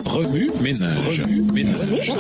Remue ménage. Remue ménage.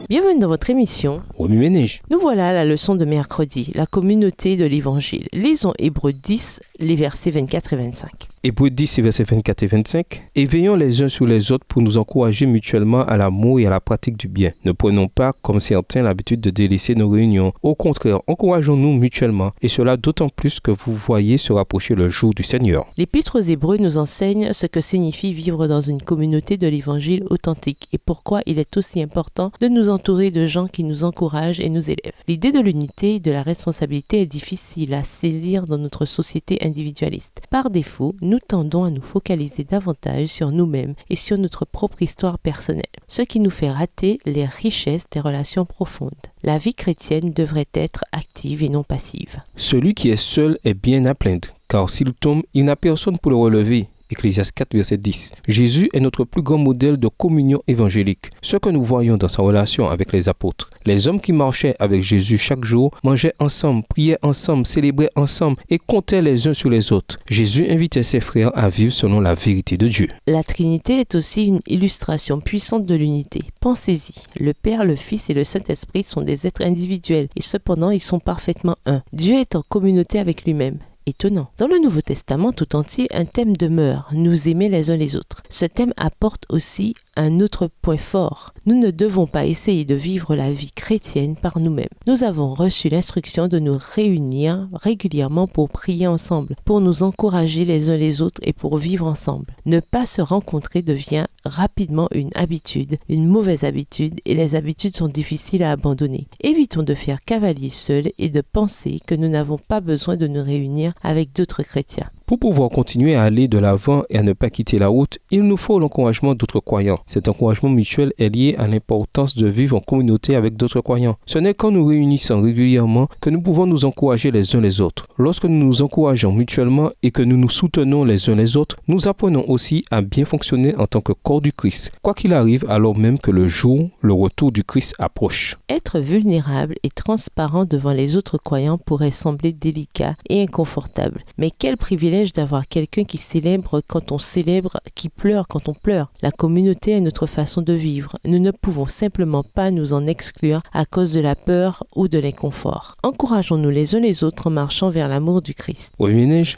Bienvenue dans votre émission. Remue ménage. Nous voilà à la leçon de mercredi, la communauté de l'Évangile. Lisons Hébreux 10, les versets 24 et 25. Hébreux 10, versets 24 et 25. Et veillons les uns sur les autres pour nous encourager mutuellement à l'amour et à la pratique du bien. Ne prenons pas, comme certains, l'habitude de délaisser nos réunions. Au contraire, encourageons-nous mutuellement, et cela d'autant plus que vous voyez se rapprocher le jour du Seigneur. L'Épître aux Hébreux nous enseigne ce que signifie vivre dans une communauté de l'Évangile authentique et pourquoi il est aussi important de nous entourer de gens qui nous encouragent et nous élèvent. L'idée de l'unité et de la responsabilité est difficile à saisir dans notre société individualiste. Par défaut, nous tendons à nous focaliser davantage sur nous-mêmes et sur notre propre histoire personnelle, ce qui nous fait rater les richesses des relations profondes. La vie chrétienne devrait être active et non passive. Celui qui est seul est bien à plaindre, car s'il tombe, il n'a personne pour le relever. Ecclésiaste 4, verset 10. Jésus est notre plus grand modèle de communion évangélique. Ce que nous voyons dans sa relation avec les apôtres. Les hommes qui marchaient avec Jésus chaque jour mangeaient ensemble, priaient ensemble, célébraient ensemble et comptaient les uns sur les autres. Jésus invitait ses frères à vivre selon la vérité de Dieu. La Trinité est aussi une illustration puissante de l'unité. Pensez-y, le Père, le Fils et le Saint-Esprit sont des êtres individuels et cependant ils sont parfaitement un. Dieu est en communauté avec lui-même. Étonnant. Dans le Nouveau Testament tout entier, un thème demeure, nous aimer les uns les autres. Ce thème apporte aussi un autre point fort. Nous ne devons pas essayer de vivre la vie chrétienne par nous-mêmes. Nous avons reçu l'instruction de nous réunir régulièrement pour prier ensemble, pour nous encourager les uns les autres et pour vivre ensemble. Ne pas se rencontrer devient rapidement une habitude, une mauvaise habitude, et les habitudes sont difficiles à abandonner. Évitons de faire cavalier seul et de penser que nous n'avons pas besoin de nous réunir avec d'autres chrétiens. Pour pouvoir continuer à aller de l'avant et à ne pas quitter la route, il nous faut l'encouragement d'autres croyants. Cet encouragement mutuel est lié à l'importance de vivre en communauté avec d'autres croyants. Ce n'est qu'en nous réunissant régulièrement que nous pouvons nous encourager les uns les autres. Lorsque nous nous encourageons mutuellement et que nous nous soutenons les uns les autres, nous apprenons aussi à bien fonctionner en tant que corps du Christ, quoi qu'il arrive alors même que le retour du Christ approche. Être vulnérable et transparent devant les autres croyants pourrait sembler délicat et inconfortable. Mais quel privilège d'avoir quelqu'un qui célèbre quand on célèbre, qui pleure quand on pleure. La communauté est notre façon de vivre. Nous ne pouvons simplement pas nous en exclure à cause de la peur ou de l'inconfort. Encourageons-nous les uns les autres en marchant vers l'amour du Christ.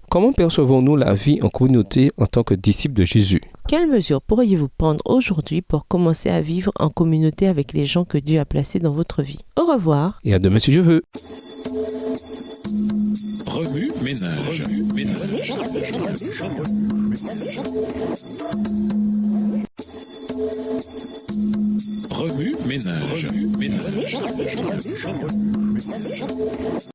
Comment percevons-nous la vie en communauté en tant que disciples de Jésus? Quelles mesures pourriez-vous prendre aujourd'hui pour commencer à vivre en communauté avec les gens que Dieu a placés dans votre vie? Au revoir. Et à demain si Dieu veut. Remue ménage. Remue ménage.